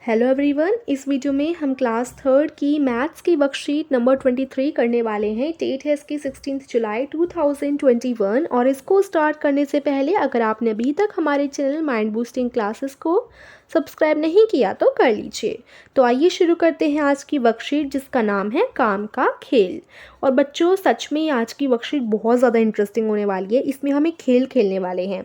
Hello everyone, इस video में हम क्लास थर्ड की मैथ्स की वर्कशीट नंबर 23 करने वाले हैं। डेट है इसकी 16 जुलाई 2021 और इसको स्टार्ट करने से पहले अगर आपने अभी तक हमारे चैनल माइंड बूस्टिंग क्लासेस को सब्सक्राइब नहीं किया तो कर लीजिए। तो आइए शुरू करते हैं आज की वर्कशीट जिसका नाम है काम का खेल। और बच्चों, सच में आज की वर्कशीट बहुत ज़्यादा इंटरेस्टिंग होने वाली है। इसमें हम एक खेल खेलने वाले हैं।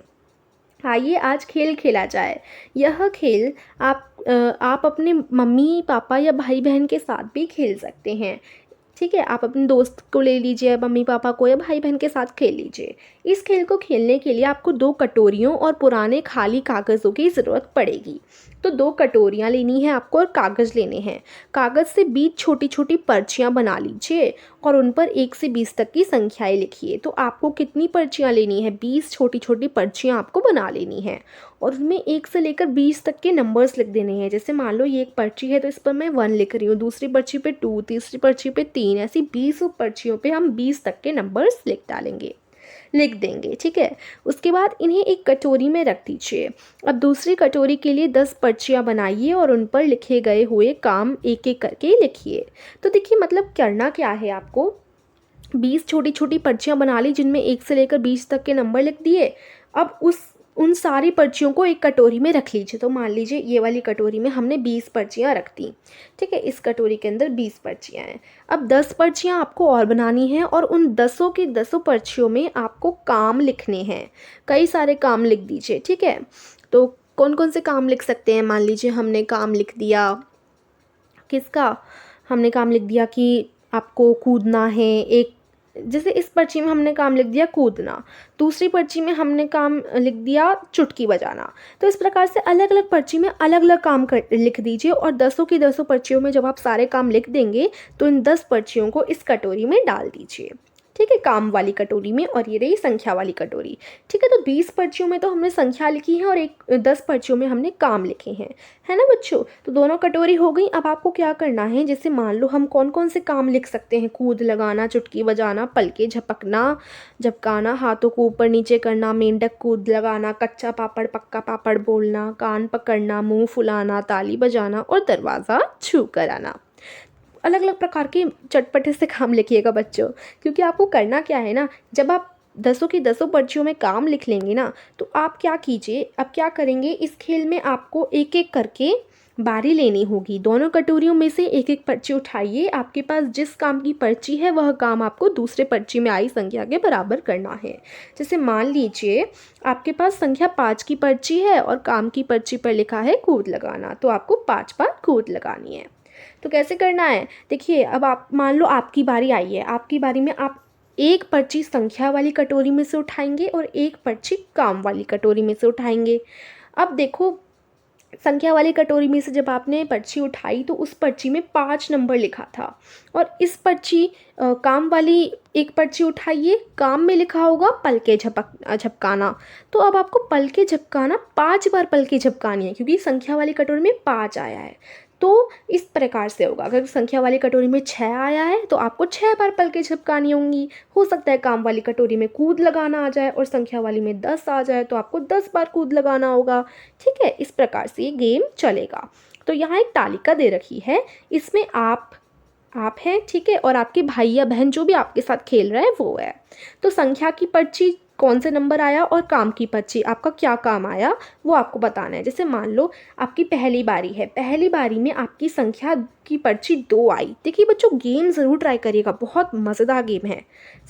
आइए आज खेल खेला जाए। यह खेल आप अपने मम्मी पापा या भाई बहन के साथ भी खेल सकते हैं। ठीक है, आप अपने दोस्त को ले लीजिए, मम्मी पापा को या भाई बहन के साथ खेल लीजिए। इस खेल को खेलने के लिए आपको 2 कटोरियों और पुराने खाली कागज़ों की ज़रूरत पड़ेगी। तो 2 कटोरियाँ लेनी है आपको और कागज़ लेने हैं। कागज़ से 20 छोटी छोटी पर्चियाँ बना लीजिए और उन पर 1 से 20 तक की संख्याएं लिखिए। तो आपको कितनी पर्चियाँ लेनी है? 20 छोटी छोटी पर्चियाँ आपको बना लेनी है और उसमें 1 से लेकर 20 तक के नंबर्स लिख देने हैं। जैसे मान लो ये एक पर्ची है तो इस पर मैं 1 लिख रही हूँ, दूसरी पर्ची पे 2, तीसरी पर्ची पे 3, ऐसी 20 पर्चियों पे हम 20 तक के नंबर्स लिख देंगे। ठीक है, उसके बाद इन्हें एक कटोरी में रख दीजिए। अब दूसरी कटोरी के लिए 10 पर्चियाँ बनाइए और उन पर लिखे गए हुए काम एक एक करके लिखिए। तो देखिए, मतलब करना क्या है, आपको 20 छोटी छोटी पर्चियाँ बना ली जिनमें 1 से लेकर 20 तक के नंबर लिख दिए। अब उन सारी पर्चियों को एक कटोरी में रख लीजिए। तो मान लीजिए ये वाली कटोरी में हमने 20 पर्चियाँ रख दी। ठीक है, इस कटोरी के अंदर 20 पर्चियाँ हैं। अब 10 पर्चियाँ आपको और बनानी हैं और उन 10 की 10 पर्चियों में आपको काम लिखने हैं। कई सारे काम लिख दीजिए। ठीक है, तो कौन कौन से काम लिख सकते हैं? मान लीजिए हमने काम लिख दिया, किसका हमने काम लिख दिया कि आपको कूदना है। एक जैसे इस पर्ची में हमने काम लिख दिया कूदना, दूसरी पर्ची में हमने काम लिख दिया चुटकी बजाना। तो इस प्रकार से अलग अलग पर्ची में अलग अलग काम लिख दीजिए और 10 की 10 पर्चियों में जब आप सारे काम लिख देंगे तो इन 10 पर्चियों को इस कटोरी में डाल दीजिए। ठीक है, काम वाली कटोरी में, और ये रही संख्या वाली कटोरी। ठीक है, तो 20 पर्चियों में तो हमने संख्या लिखी है और 10 पर्चियों में हमने काम लिखे हैं, है ना बच्चों? तो दोनों कटोरी हो गई। अब आपको क्या करना है, जैसे मान लो हम कौन कौन से काम लिख सकते हैं? कूद लगाना, चुटकी बजाना, पलके झपकना, झपकाना, हाथों को ऊपर नीचे करना, मेंढक कूद लगाना, कच्चा पापड़ पक्का पापड़ बोलना, कान पकड़ना, मुंह फुलाना, ताली बजाना और दरवाज़ा छू कर आना। अलग अलग प्रकार के चटपटे से काम लिखिएगा बच्चों, क्योंकि आपको करना क्या है ना, जब आप 10 की 10 पर्चियों में काम लिख लेंगे ना, तो आप क्या कीजिए, अब क्या करेंगे, इस खेल में आपको एक एक करके बारी लेनी होगी। दोनों कटोरियों में से एक एक पर्ची उठाइए। आपके पास जिस काम की पर्ची है वह काम आपको दूसरे पर्ची में आई संख्या के बराबर करना है। जैसे मान लीजिए आपके पास संख्या 5 की पर्ची है और काम की पर्ची पर लिखा है कूद लगाना, तो आपको 5 बार कूद लगानी है। तो कैसे करना है, देखिए, अब आप मान लो आपकी बारी आई है। आपकी बारी में आप एक पर्ची संख्या वाली कटोरी में से उठाएंगे और एक पर्ची काम वाली कटोरी में से उठाएंगे। अब देखो, संख्या वाली कटोरी में से जब आपने पर्ची उठाई तो उस पर्ची में 5 नंबर लिखा था और इस पर्ची काम वाली एक पर्ची उठाइए, काम में लिखा होगा पलके झपकाना। तो अब आपको पलके झपकाना 5 बार पलके झपकानी है, क्योंकि संख्या वाली कटोरी में 5 आया है। तो इस प्रकार से होगा, अगर संख्या वाली कटोरी में 6 आया है तो आपको 6 बार पलके झपकानी होंगी। हो सकता है काम वाली कटोरी में कूद लगाना आ जाए और संख्या वाली में 10 आ जाए तो आपको 10 बार कूद लगाना होगा। ठीक है, इस प्रकार से ये गेम चलेगा। तो यहाँ एक तालिका दे रखी है, इसमें आप हैं, ठीक है, और आपके भाई या बहन जो भी आपके साथ खेल रहा है वो है। तो संख्या की पर्ची कौन से नंबर आया और काम की पर्ची आपका क्या काम आया वो आपको बताना है। जैसे मान लो आपकी पहली बारी है, पहली बारी में आपकी संख्या की पर्ची 2 आई। देखिए बच्चों, गेम ज़रूर ट्राई करिएगा, बहुत मज़ेदार गेम है।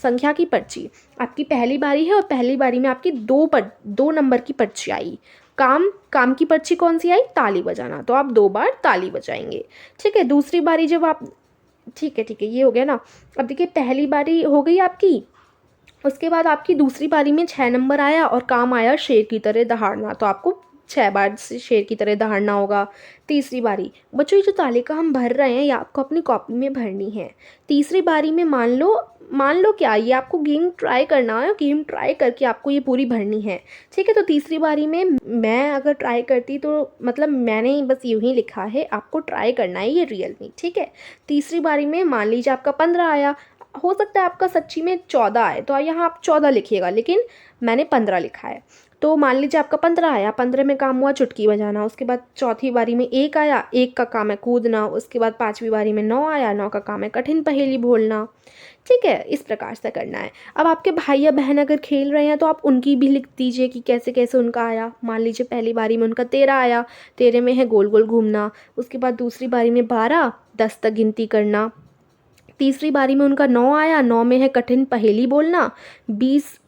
संख्या की पर्ची आपकी पहली बारी है और पहली बारी में आपकी 2 नंबर की पर्ची आई। काम की पर्ची कौन सी आई? ताली बजाना, तो आप 2 बार ताली बजाएंगे। ठीक है, दूसरी बारी जब आप, ठीक है ये हो गया ना। अब देखिए, पहली बारी हो गई आपकी, उसके बाद आपकी दूसरी बारी में 6 नंबर आया और काम आया शेर की तरह दहाड़ना, तो आपको 6 बार से शेर की तरह दहाड़ना होगा। तीसरी बारी, बच्चों ये जो तालिका हम भर रहे हैं ये आपको अपनी कॉपी में भरनी है। तीसरी बारी में मान लो क्या, ये आपको गेम ट्राई करना है, गेम ट्राई करके आपको ये पूरी भरनी है। ठीक है, तो तीसरी बारी में मैं अगर ट्राई करती तो मतलब मैंने बस यूँ ही लिखा है, आपको ट्राई करना है ये रियल में। ठीक है, तीसरी बारी में मान लीजिए आपका 15 आया, हो सकता है आपका सच्ची में 14 आए, तो यहाँ आप 14 लिखिएगा, लेकिन मैंने 15 लिखा है। तो मान लीजिए आपका 15 आया, 15 में काम हुआ चुटकी बजाना, उसके बाद चौथी बारी में 1 आया, 1 का काम है कूदना, उसके बाद 5वीं बारी में 9 आया, 9 का काम है कठिन पहेली बोलना। ठीक है, इस प्रकार से करना है। अब आपके भाई या बहन अगर खेल रहे हैं तो आप उनकी भी लिख दीजिए कि कैसे कैसे उनका आया। मान लीजिए पहली बारी में उनका 13 आया, 13 में है गोल गोल घूमना, उसके बाद दूसरी बारी में 12, 10 तक गिनती करना, तीसरी बारी में उनका 9 आया, 9 में है कठिन पहेली बोलना, 20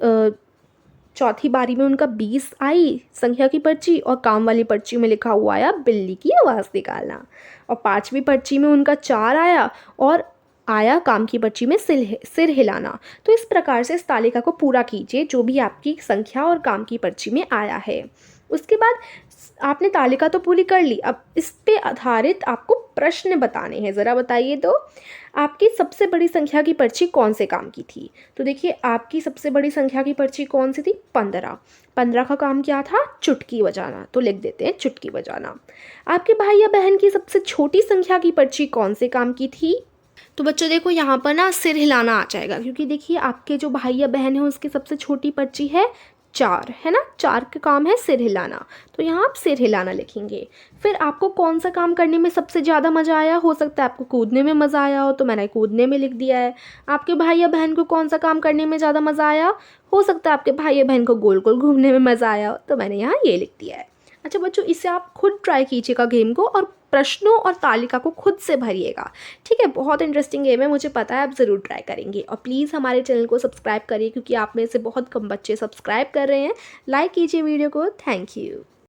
चौथी बारी में उनका 20 आई संख्या की पर्ची और काम वाली पर्ची में लिखा हुआ आया बिल्ली की आवाज़ निकालना, और 5वीं पर्ची में उनका 4 आया और आया काम की पर्ची में सिर हिलाना। तो इस प्रकार से इस तालिका को पूरा कीजिए जो भी आपकी संख्या और काम की पर्ची में आया है। उसके बाद आपने तालिका तो पूरी कर ली, अब इस पे आधारित आपको प्रश्न बताने हैं। ज़रा बताइए तो आपकी सबसे बड़ी संख्या की पर्ची कौन से काम की थी? तो देखिए आपकी सबसे बड़ी संख्या की पर्ची कौन सी थी? 15। 15 का काम क्या था? चुटकी बजाना, तो लिख देते हैं चुटकी बजाना। आपके भाई या बहन की सबसे छोटी संख्या की पर्ची कौन से काम की थी? तो बच्चों देखो यहाँ पर ना सिर हिलाना आ जाएगा, क्योंकि देखिए आपके जो भाई या बहन है उसकी सबसे छोटी पर्ची है 4, है ना, 4 का काम है सिर हिलाना, तो यहाँ आप सिर हिलाना लिखेंगे। फिर आपको कौन सा काम करने में सबसे ज़्यादा मज़ा आया? हो सकता है आपको कूदने में मज़ा आया हो, तो मैंने कूदने में लिख दिया है। आपके भाई या बहन को कौन सा काम करने में ज़्यादा मज़ा आया? हो सकता है आपके भाई या बहन को गोल गोल घूमने में मज़ा आया हो, तो मैंने यहाँ ये लिख दिया है। अच्छा बच्चों, इसे आप खुद ट्राई कीजिएगा गेम को, और प्रश्नों और तालिका को खुद से भरिएगा। ठीक है, बहुत इंटरेस्टिंग गेम है, मुझे पता है आप ज़रूर ट्राई करेंगे। और प्लीज़ हमारे चैनल को सब्सक्राइब करिए, क्योंकि आप में से बहुत कम बच्चे सब्सक्राइब कर रहे हैं। लाइक कीजिए वीडियो को। Thank you.